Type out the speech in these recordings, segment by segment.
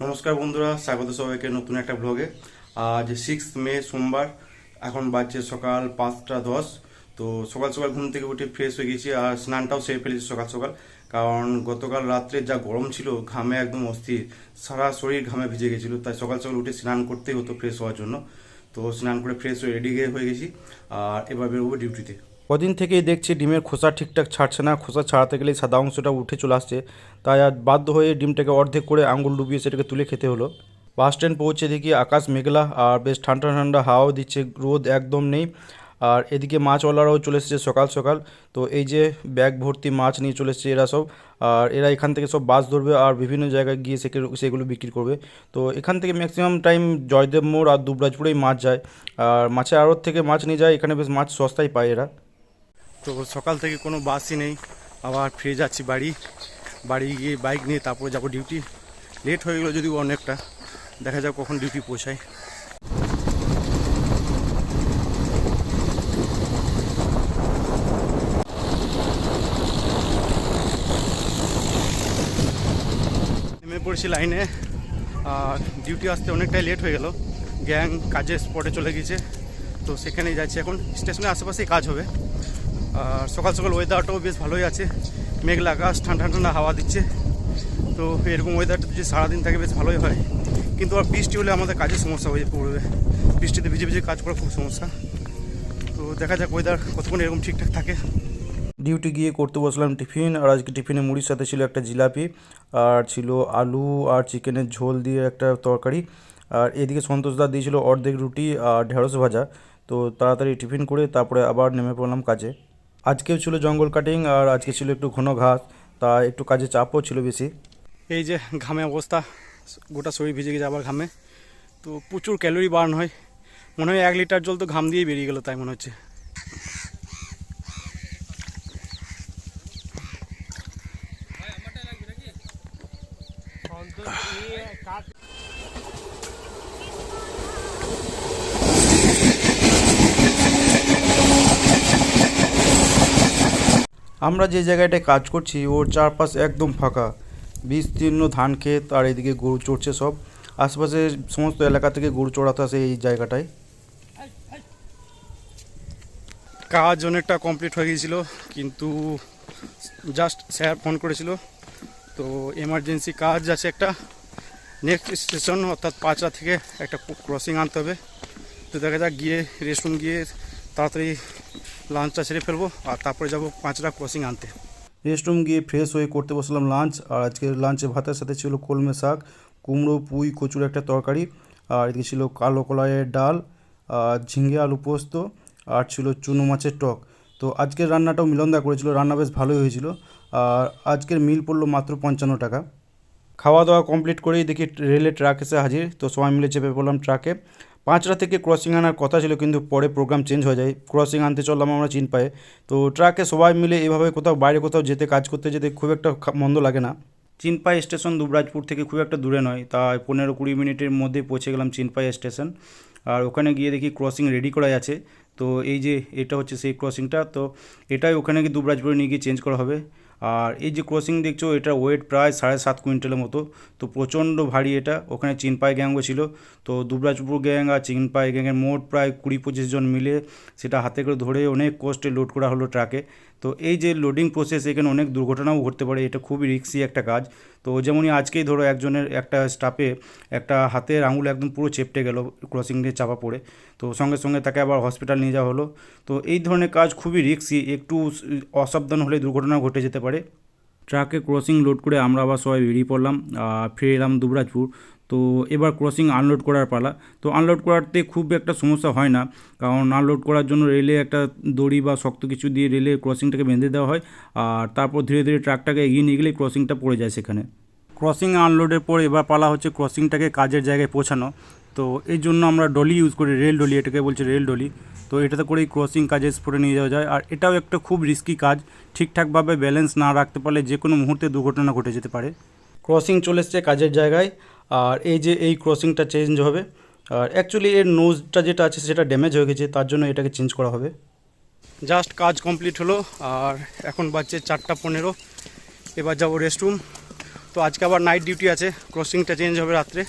নমস্কার বন্ধুরা, স্বাগত সবাইকে নতুন একটা ব্লগে। আজ 6 মে সোমবার, এখন বাজছে সকাল 5টা 10। তো সকাল সকাল ঘুম থেকে উঠে ফ্রেশ হয়ে গেছি আর স্নানটাও সেরে ফেলেছি সকাল সকাল। কারণ গতকাল রাত্রে যা গরম ছিল, ঘামে একদম অস্থির, সারা শরীর ঘামে ভিজে গেছিলো, তাই সকাল সকাল উঠে স্নান করতেই হতো ফ্রেশ হওয়ার জন্য। তো স্নান করে ফ্রেশ হয়ে রেডি হয়ে গেছি আর এবার বেরোবো ডিউটিতে। কদিন থেকেই দেখছি ডিমের খোসা ঠিকঠাক ছাড়ছে না, খোসা ছাড়াতে গেলেই সাদা অংশটা উঠে চলে আসছে। তাই আজ বাধ্য হয়ে ডিমটাকে অর্ধেক করে আঙুল ডুবিয়ে সেটাকে তুলে খেতে হলো। বাস স্ট্যান্ড পৌঁছে দেখি আকাশ মেঘলা আর বেশ ঠান্ডা ঠান্ডা হাওয়াও দিচ্ছে, রোদ একদম নেই। আর এদিকে মাছওয়ালারাও চলে এসেছে সকাল সকাল। তো এই যে ব্যাগ ভর্তি মাছ নিয়ে চলে এসেছে এরা সব। আর এরা এখান থেকে সব বাস ধরবে আর বিভিন্ন জায়গায় গিয়ে সেগুলো বিক্রি করবে। তো এখান থেকে ম্যাক্সিমাম টাইম জয়দেব মোড় আর দুবরাজপুরেই মাছ যায়। আর মাছের আড়ত থেকে মাছ নিয়ে যায়, এখানে বেশ মাছ সস্তায় পায় এরা। তো সকাল থেকে কোনো বাসই নেই, আবার ফিরে যাচ্ছি বাড়ি। বাড়ি গিয়ে বাইক নিয়ে তারপরে যাবো ডিউটি। লেট হয়ে গেলো যদিও অনেকটা, দেখা যাক কখন ডিউটি পৌঁছায়। নেমে পড়ছি লাইনে, আর ডিউটি আসতে অনেকটাই লেট হয়ে গেল। গ্যাং কাজের স্পটে চলে গেছে, তো সেখানেই যাচ্ছি এখন। স্টেশনের আশেপাশেই কাজ হবে। আর সকাল সকাল ওয়েদারটাও বেশ ভালোই আছে, মেঘলা আকাশ, ঠান্ডা ঠান্ডা হাওয়া দিচ্ছে। তো এরকম ওয়েদারটা যদি সারাদিন থাকে বেশ ভালোই হয়, কিন্তু আর বৃষ্টি হলে আমাদের কাজের সমস্যা হয়ে পড়বে। বৃষ্টিতে ভিজে ভিজে কাজ করা খুব সমস্যা। তো দেখা যাক ওয়েদার কতক্ষণ এরকম ঠিকঠাক থাকে। ডিউটি গিয়ে করতে বসলাম টিফিন, আর আজকে টিফিনে মুড়ির সাথে ছিল একটা জিলাপি, আর ছিল আলু আর চিকেনের ঝোল দিয়ে একটা তরকারি। আর এদিকে সন্তোষদা দিয়েছিল অর্ধেক রুটি আর ঢেঁড়স ভাজা। তো তাড়াতাড়ি টিফিন করে তারপরে আবার নেমে পড়লাম কাজে। আজকেও ছিল জঙ্গল কাটিং, আর আজকে ছিল একটু ঘন ঘাস, তা একটু কাজে চাপও ছিল বেশি। এই যে ঘামে অবস্থা, গোটা শরীর ভিজে গেছে আবার ঘামে। তো প্রচুর ক্যালোরি বার্ন হয়, মনে হয় 1 লিটার জল তো ঘাম দিয়েই বেরিয়ে গেলো তাই মনে হচ্ছে। আমরা যে জায়গাটায় কাজ করছি ওর চারপাশ একদম ফাঁকা, বিস্তীর্ণ ধান ক্ষেত, আর এদিকে গরু চড়ছে সব। আশেপাশে সমস্ত এলাকা থেকে গরু চড়াতে আসে এই জায়গাটায়। কাজ অনেকটা কমপ্লিট হয়ে গিয়েছিল, কিন্তু জাস্ট স্যার ফোন করেছিল, তো এমার্জেন্সি কাজ আছে একটা। নেক্সট স্টেশন অর্থাৎ পাঁচড়া থেকে একটা ক্রসিং আনতে হবে। তো দেখা যাক, গিয়ে রেস্টরুম গিয়ে তাড়াতাড়ি লাঞ্চটা সেরে ফেলবো, আর তারপরে যাবো পাঁচড়া ক্রসিং আনতে। রেস্টরুম গিয়ে ফ্রেশ হয়ে করতে বসলাম লাঞ্চ। আর আজকের লাঞ্চে ভাতের সাথে ছিল কলমে শাক, কুমড়ো পুঁই কচুর একটা তরকারি, আর এদিকে ছিল কালো কলাইয়ের ডাল, আর ঝিঙে আলু পোস্ত, আর ছিল চুনো মাছের টক। তো আজকের রান্নাটাও মিলনদা করেছিল, রান্না বেশ ভালোই হয়েছিল। আর আজকের মিল পড়লো মাত্র 55 টাকা। খাওয়া দাওয়া কমপ্লিট করেই দেখি রেলে ট্রাক এসে হাজির। তো সবাই মিলে চেপে পড়লাম ট্রাকে। পাঁচটা থেকে ক্রসিং আনার কথা ছিল, কিন্তু পরে প্রোগ্রাম চেঞ্জ হয়ে যায়, ক্রসিং আনতে চললাম আমরা চিনপায়ে। তো ট্রাকে সবাই মিলে এভাবে কোথাও বাইরে কোথাও যেতে, কাজ করতে যেতে খুব একটা মন্দ লাগে না। চিনপাই স্টেশন দুবরাজপুর থেকে খুব একটা দূরে নয়, তাই 15-20 মিনিটের মধ্যে পৌঁছে গেলাম চিনপাই স্টেশন। আর ওখানে গিয়ে দেখি ক্রসিং রেডি করা আছে। তো এই যে এটা হচ্ছে সেই ক্রসিংটা, তো এটাই ওখানে গিয়ে দুবরাজপুরে নিয়ে গিয়ে চেঞ্জ করা হবে। আর এই যে ক্রসিং দেখছো, এটার ওয়েট প্রায় 7.5 কুইন্টালের মতো। তো প্রচণ্ড ভারী এটা। ওখানে চিনপাই গ্যাংও ছিল। তো দুবরাজপুর গ্যাং আর চিনপাই গ্যাংয়ের মোট প্রায় 20-25 জন মিলে সেটা হাতে করে ধরে অনেক কষ্টে লোড করা হলো ট্রাকে। তো এই যে লোডিং প্রসেস, এখানে অনেক দুর্ঘটনাও ঘটতে পারে, এটা খুবই রিস্কি একটা কাজ। তো যেমনই আজকেই ধরো একজনের একটা স্টাফে একটা হাতের আঙুল একদম পুরো চেপটে গেল ক্রসিং দিয়ে চাপা পড়ে। তো সঙ্গে সঙ্গে তাকে আবার হসপিটাল নিয়ে যাওয়া হলো। তো এই ধরনের কাজ খুবই রিস্কি, একটু অসাবধান হলে দুর্ঘটনা ঘটে যেতে পারে। ট্রাকে ক্রসিং লোড করে আমরা আবার সবাই বেরিয়ে পড়লাম, ফিরে এলাম দুবরাজপুর। তো এবার ক্রসিং আনলোড করার পালা। তো আনলোড করাতে খুব একটা সমস্যা হয় না, কারণ আনলোড করার জন্য রেলে একটা দড়ি বা শক্ত কিছু দিয়ে রেলে ক্রসিংটাকে বেঁধে দেওয়া হয়। আর তারপর ধীরে ধীরে ট্রাকটাকে এগিয়ে নিয়ে গেলেই ক্রসিংটা পড়ে যায় সেখানে। ক্রসিং আনলোডের পর এবার পালা হচ্ছে ক্রসিংটাকে কাজের জায়গায় পৌঁছানো। তো এই জন্য আমরা ডলি ইউজ করি, রেল ডলি, এটাকে বলছে রেল ডলি। তো এটাতে করেই ক্রসিং কাজের স্পটে নিয়ে যাওয়া যায়। আর এটাও একটা খুব রিস্কি কাজ, ঠিকঠাকভাবে ব্যালেন্স না রাখতে পারলে যে কোনো মুহূর্তে দুর্ঘটনা ঘটে যেতে পারে। ক্রসিং চলে এসছে কাজের জায়গায়। আর এই যে এই ক্রসিংটা চেঞ্জ হবে, আর অ্যাকচুয়ালি এর নোজটা যেটা আছে সেটা ড্যামেজ হয়ে গেছে, তার জন্য এটাকে চেঞ্জ করা হবে। জাস্ট কাজ কমপ্লিট হলো, আর এখন বাজছে 4টা 15। এবার যাবো রেস্টরুম। তো তো আজকে আবার নাইট ডিউটি আছে, ক্রসিংটা চেঞ্জ হবে রাত্রে।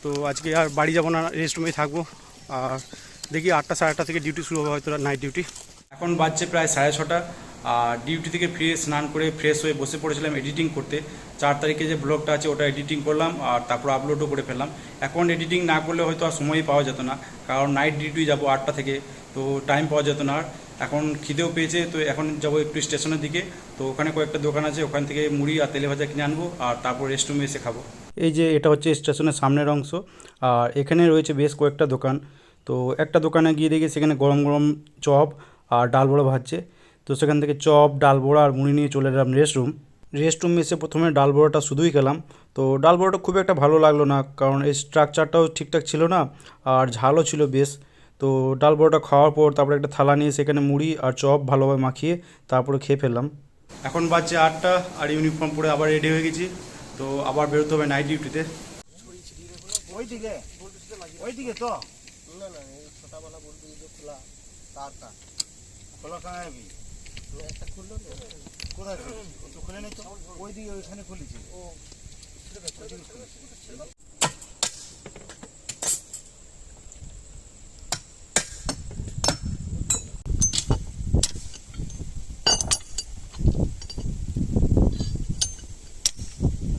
তো আজকে আর বাড়ি যাব না, রেস্ট রুমেই থাকবো। আর দেখি 8টা সাড়ে 8টা থেকে ডিউটি শুরু হবে হয়তো, নাইট ডিউটি। এখন বাজছে প্রায় 6:30। আর ডিউটি থেকে ফিরে স্নান করে ফ্রেশ হয়ে বসে পড়েছিলাম এডিটিং করতে। 4 তারিখে যে ব্লগটা আছে ওটা এডিটিং করলাম, আর তারপর আপলোডও করে ফেললাম। এখন এডিটিং না করলে হয়তো আর সময়ই পাওয়া যেত না, কারণ নাইট ডিউটি যাবো 8টা থেকে, তো টাইম পাওয়া যেত না। আর এখন খিদেও পেয়েছে, তো এখন যাবো একটু স্টেশনের দিকে। তো ওখানে কয়েকটা দোকান আছে, ওখান থেকে মুড়ি আর তেলে ভাজা কিনে আনবো, আর তারপর রেস্ট রুমে এসে খাবো। এই যে এটা হচ্ছে স্টেশনের সামনের অংশ, আর এখানে রয়েছে বেশ কয়েকটা দোকান। তো একটা দোকানে গিয়ে দেখি সেখানে গরম গরম চপ আর ডাল বড়া ভাজছে। তো সেখান থেকে চপ, ডাল বড়া আর মুড়ি নিয়ে চলে এলাম রেস্ট রুমে এসে প্রথমে ডাল বড়াটা শুধুই খেলাম। তো ডাল বড়াটা খুব একটা ভালো লাগলো না, কারণ এই স্ট্রাকচারটাও ঠিকঠাক ছিল না, আর ঝালও ছিল বেশ। তো ডাল বড়াটা খাওয়ার পর তারপরে একটা থালা নিয়ে সেখানে মুড়ি আর চপ ভালোভাবে মাখিয়ে তারপরে খেয়ে ফেললাম। এখন বাজছে 8টা, আর ইউনিফর্ম পরে আবার রেডি হয়ে গেছি। তো আবার বেরোতে হবে নাইট ডিউটিতে। ওইদিকে তো না না এই ছোটাবেলা বলতে যে খোলা তারটা খোলা কাঁবি একটা খুললো কোথায় তো খুলে নেই তো ওইদিকে ওইখানে খুলেছি ও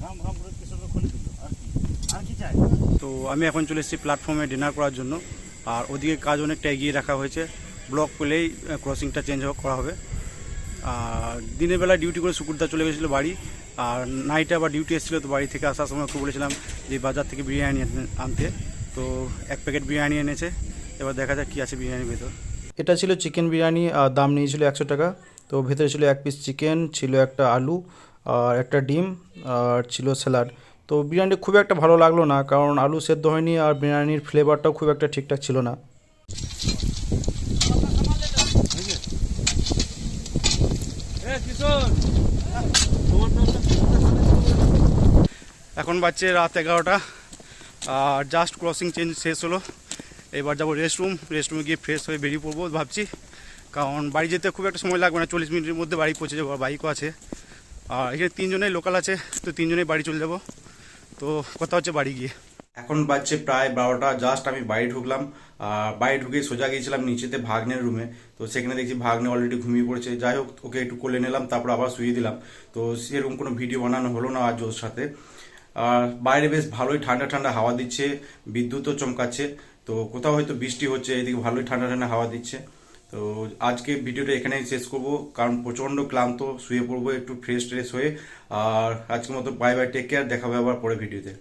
রাম রাম করে কিছু খুলে দিল আর কি চাই। তো আমি এখন চলে এসেছি প্ল্যাটফর্মে ডিনার করার জন্য। আর ওদিকে কাজ অনেকটা এগিয়ে রাখা হয়েছে, ব্লক পেলেই ক্রসিংটা চেঞ্জ করা হবে। আর দিনের বেলা ডিউটি করে শুকুরদা চলে গেছিলো বাড়ি, আর নাইটে আবার ডিউটি এসেছিলো। তো বাড়ি থেকে আসার সময় ওকে বলেছিলাম যে বাজার থেকে বিরিয়ানি আনতে। তো 1 প্যাকেট বিরিয়ানি এনেছে, এবার দেখা যাক কী আছে বিরিয়ানির ভেতর। এটা ছিল চিকেন বিরিয়ানি, আর দাম নিয়েছিল 100 টাকা। তো ভেতরে ছিল 1 পিস চিকেন, ছিল একটা আলু আর একটা ডিম, আর ছিল স্যালাড। তো বিরিয়ানিটা খুব একটা ভালো লাগলো না, কারণ আলু সেদ্ধ হয়নি, আর বিরিয়ানির ফ্লেভারটাও খুব একটা ঠিকঠাক ছিল না। এখন বাজছে রাত 11টা, আর জাস্ট ক্রসিং চেঞ্জ শেষ হলো। এবার যাবো রেস্টরুমে গিয়ে ফ্রেশ হয়ে বেরিয়ে পড়বো ভাবছি, কারণ বাড়ি যেতে খুব একটা সময় লাগবে না, 40 মিনিটের মধ্যে বাড়ি পৌঁছে যাবো। বাইকও আছে, আর এখানে 3 জনেই লোকাল আছে, তো 3 জনেই বাড়ি চলে যাবো। তো কথা হচ্ছে বাড়ি গিয়ে। এখন বাজছে প্রায় 12টা, জাস্ট আমি বাড়ি ঢুকলাম। আর বাড়ি ঢুকে সোজা গিয়েছিলাম নিচেতে ভাগ্নের রুমে। তো সেখানে দেখছি ভাগ্নে অলরেডি ঘুমিয়ে পড়েছে। যাই হোক, ওকে একটু কোলে নিলাম, তারপর আবার শুয়ে দিলাম। তো সেরকম কোনো ভিডিও বানানো হলো না আজ ওর সাথে। আর বাইরে বেশ ভালোই ঠান্ডা ঠান্ডা হাওয়া দিচ্ছে, বিদ্যুৎও চমকাচ্ছে। তো কোথাও হয়তো বৃষ্টি হচ্ছে, এদিকে ভালোই ঠান্ডা ঠান্ডা হাওয়া দিচ্ছে। তো আজকে ভিডিওটা এখানেই শেষ করব, কারণ প্রচণ্ড ক্লান্ত, শুয়ে পড়বো একটু ফ্রেশ হয়ে। আর আজকের মতো বাই বাই, টেক কেয়ার, দেখা হবে আবার পরে ভিডিওতে।